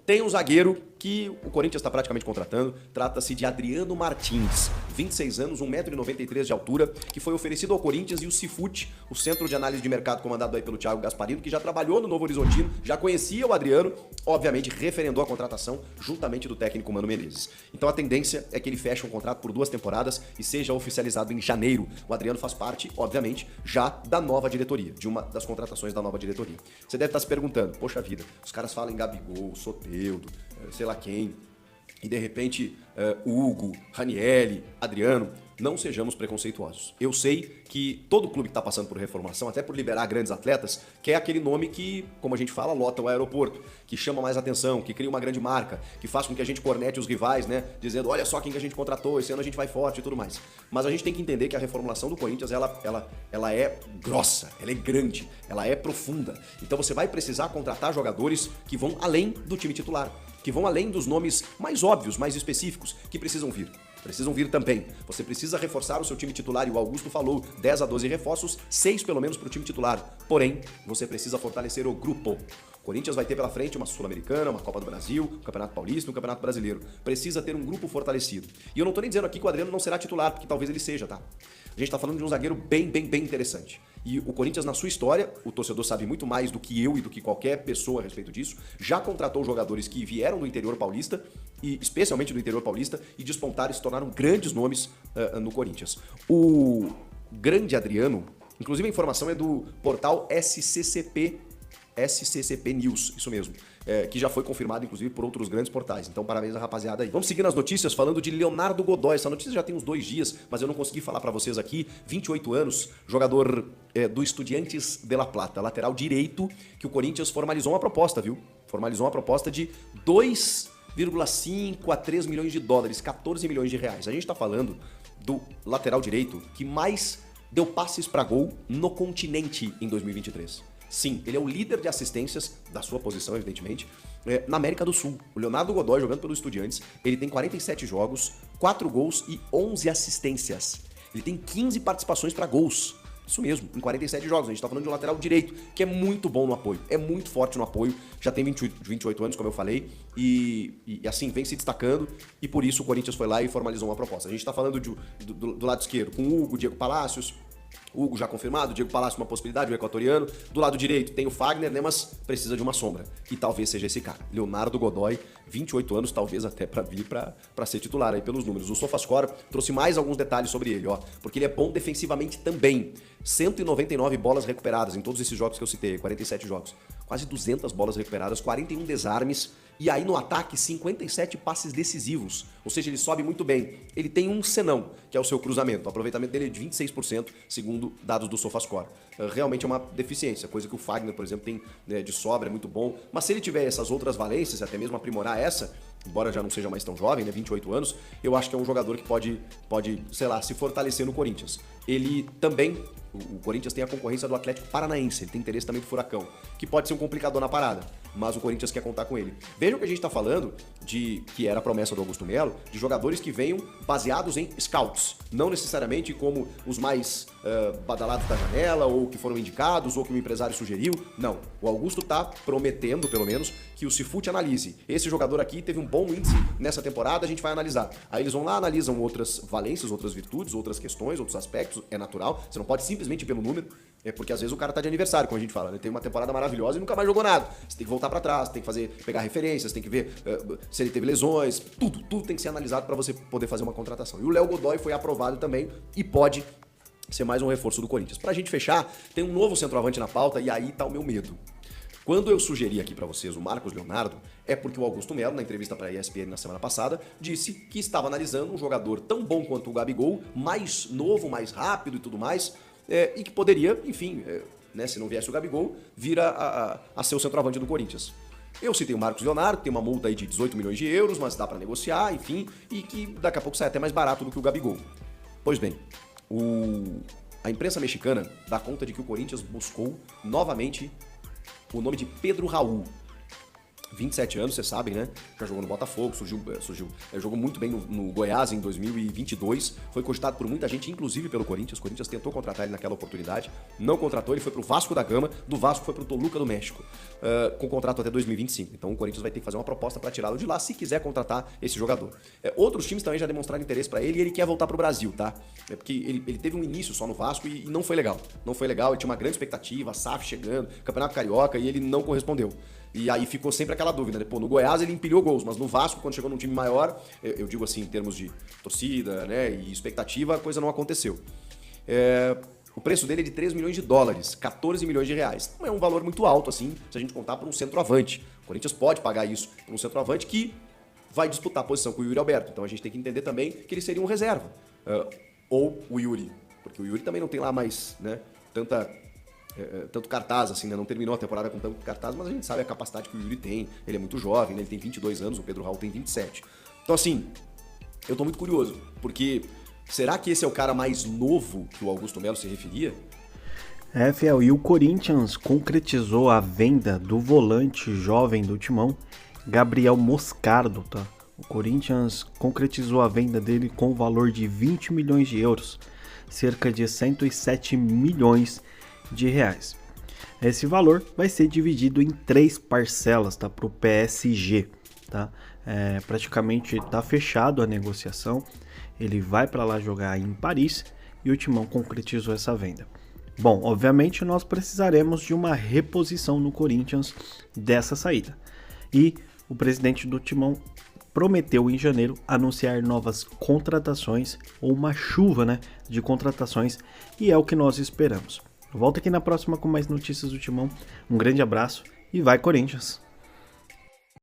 Tem um zagueiro que o Corinthians está praticamente contratando, trata-se de Adriano Martins, 26 anos, 1,93 m de altura, que foi oferecido ao Corinthians e o Cifute, o centro de análise de mercado comandado aí pelo Thiago Gasparino, que já trabalhou no Novo Horizontino, já conhecia o Adriano, obviamente referendou a contratação juntamente do técnico Mano Menezes. Então a tendência é que ele feche um contrato por 2 temporadas e seja oficializado em janeiro. O Adriano faz parte, obviamente, já da nova diretoria, de uma das contratações da nova diretoria. Você deve estar se perguntando, poxa vida, os caras falam em Gabigol, Soteldo, sei lá quem, e de repente Hugo, Ranieri, Adriano, não sejamos preconceituosos. Eu sei que todo clube que está passando por reformação, até por liberar grandes atletas, quer aquele nome que, como a gente fala, lota o aeroporto, que chama mais atenção, que cria uma grande marca, que faz com que a gente cornete os rivais, né? Dizendo, olha só quem que a gente contratou, esse ano a gente vai forte e tudo mais. Mas a gente tem que entender que a reformulação do Corinthians, ela é grossa, ela é grande, ela é profunda. Então você vai precisar contratar jogadores que vão além do time titular, que vão além dos nomes mais óbvios, mais específicos, que precisam vir. Precisam vir também. Você precisa reforçar o seu time titular, e o Augusto falou, 10 a 12 reforços, 6 pelo menos para o time titular. Porém, você precisa fortalecer o grupo. O Corinthians vai ter pela frente uma Sul-Americana, uma Copa do Brasil, um Campeonato Paulista, um Campeonato Brasileiro. Precisa ter um grupo fortalecido. E eu não tô nem dizendo aqui que o Adriano não será titular, porque talvez ele seja, tá? A gente tá falando de um zagueiro bem interessante. E o Corinthians, na sua história, o torcedor sabe muito mais do que eu e do que qualquer pessoa a respeito disso, já contratou jogadores que vieram do interior paulista, e especialmente do interior paulista, e despontaram e se tornaram grandes nomes no Corinthians. O grande Adriano, inclusive a informação é do portal SCCP News, isso mesmo, que já foi confirmado, inclusive, por outros grandes portais. Então, parabéns à rapaziada aí. Vamos seguir nas notícias falando de Leonardo Godoy. Essa notícia já tem uns 2 dias, mas eu não consegui falar pra vocês aqui. 28 anos, jogador do Estudiantes de La Plata, lateral direito, que o Corinthians formalizou uma proposta, viu? Formalizou uma proposta de 2,5 a 3 milhões de dólares, 14 milhões de reais. A gente tá falando do lateral direito que mais deu passes pra gol no continente em 2023. Sim, ele é o líder de assistências, da sua posição, evidentemente, na América do Sul. O Leonardo Godoy, jogando pelo Estudiantes, ele tem 47 jogos, 4 gols e 11 assistências. Ele tem 15 participações para gols. Isso mesmo, em 47 jogos. A gente tá falando de um lateral direito, que é muito bom no apoio, é muito forte no apoio, já tem 28 anos, como eu falei, e assim, vem se destacando, e por isso o Corinthians foi lá e formalizou uma proposta. A gente tá falando do lado esquerdo, com o Hugo, Diego Palacios, Hugo já confirmado, Diego Palácio uma possibilidade, o equatoriano. Do lado direito tem o Fagner, né, mas precisa de uma sombra. E talvez seja esse cara. Leonardo Godoy, 28 anos, talvez até pra vir pra ser titular aí pelos números. O SofaScore trouxe mais alguns detalhes sobre ele, ó. Porque ele é bom defensivamente também. 199 bolas recuperadas em todos esses jogos que eu citei, 47 jogos. Quase 200 bolas recuperadas, 41 desarmes. E aí no ataque, 57 passes decisivos. Ou seja, ele sobe muito bem. Ele tem um senão, que é o seu cruzamento. O aproveitamento dele é de 26%, segundo dados do SofaScore. Realmente é uma deficiência, coisa que o Fagner, por exemplo, tem, né, de sobra, é muito bom. Mas se ele tiver essas outras valências, até mesmo aprimorar essa, embora já não seja mais tão jovem, né, 28 anos, eu acho que é um jogador que pode, sei lá, se fortalecer no Corinthians. Ele também, o Corinthians tem a concorrência do Atlético Paranaense, ele tem interesse também do Furacão, que pode ser um complicador na parada, mas o Corinthians quer contar com ele. Vejam que a gente tá falando que era a promessa do Augusto Melo, de jogadores que venham baseados em scouts, não necessariamente como os mais badalados da janela, ou que foram indicados, ou que o empresário sugeriu. Não, o Augusto tá prometendo, pelo menos, que o Cifute analise. Esse jogador aqui teve um bom índice nessa temporada, a gente vai analisar. Aí eles vão lá, analisam outras valências, outras virtudes, outras questões, outros aspectos, é natural. Você não pode simplesmente ir pelo número, porque às vezes o cara tá de aniversário, como a gente fala, né? Tem uma temporada maravilhosa e nunca mais jogou nada. Você tem que voltar pra trás, tem que pegar referências, tem que ver se ele teve lesões, tudo tem que ser analisado pra você poder fazer uma contratação. E o Léo Godoy foi aprovado também e pode ser mais um reforço do Corinthians. Pra gente fechar, tem um novo centroavante na pauta e aí tá o meu medo. Quando eu sugeri aqui pra vocês o Marcos Leonardo, é porque o Augusto Melo, na entrevista pra ESPN na semana passada, disse que estava analisando um jogador tão bom quanto o Gabigol, mais novo, mais rápido e tudo mais, e que poderia, enfim, né, se não viesse o Gabigol, vir a ser o centroavante do Corinthians. Eu citei o Marcos Leonardo, tem uma multa aí de 18 milhões de euros, mas dá pra negociar, enfim, e que daqui a pouco sai até mais barato do que o Gabigol. Pois bem, a imprensa mexicana dá conta de que o Corinthians buscou novamente o nome de Pedro Raul. 27 anos, vocês sabem, né? Já jogou no Botafogo, jogou muito bem no Goiás em 2022, foi cogitado por muita gente, inclusive pelo Corinthians. O Corinthians tentou contratar ele naquela oportunidade, não contratou, ele foi pro Vasco da Gama, do Vasco foi pro Toluca do México, com contrato até 2025. Então o Corinthians vai ter que fazer uma proposta para tirá-lo de lá se quiser contratar esse jogador. Outros times também já demonstraram interesse para ele e ele quer voltar pro Brasil, tá? Porque ele teve um início só no Vasco e não foi legal. Não foi legal, ele tinha uma grande expectativa, a SAF chegando, Campeonato Carioca, e ele não correspondeu. E aí ficou sempre aquela dúvida, né? Pô, no Goiás ele empilhou gols, mas no Vasco, quando chegou num time maior, eu digo assim, em termos de torcida, né, e expectativa, a coisa não aconteceu. O preço dele é de 3 milhões de dólares, 14 milhões de reais. Não é um valor muito alto, assim, se a gente contar por um centroavante. O Corinthians pode pagar isso por um centroavante que vai disputar a posição com o Yuri Alberto. Então a gente tem que entender também que ele seria um reserva. Ou o Yuri, porque o Yuri também não tem lá mais, né, tanto cartaz, assim, né? Não terminou a temporada com tanto cartaz, mas a gente sabe a capacidade que o Yuri tem. Ele é muito jovem, né? Ele tem 22 anos, o Pedro Raul tem 27. Então, assim, eu tô muito curioso, porque será que esse é o cara mais novo que o Augusto Melo se referia? Fiel, e o Corinthians concretizou a venda do volante jovem do Timão, Gabriel Moscardo, tá? O Corinthians concretizou a venda dele com o valor de 20 milhões de euros, cerca de 107 milhões de reais. Esse valor vai ser dividido em 3 parcelas, tá, para o PSG, tá? Praticamente está fechado a negociação. Ele vai para lá jogar em Paris e o Timão concretizou essa venda. Bom, obviamente nós precisaremos de uma reposição no Corinthians dessa saída. E o presidente do Timão prometeu em janeiro anunciar novas contratações, ou uma chuva, né, de contratações, e é o que nós esperamos. Volto aqui na próxima com mais notícias do Timão. Um grande abraço e vai Corinthians!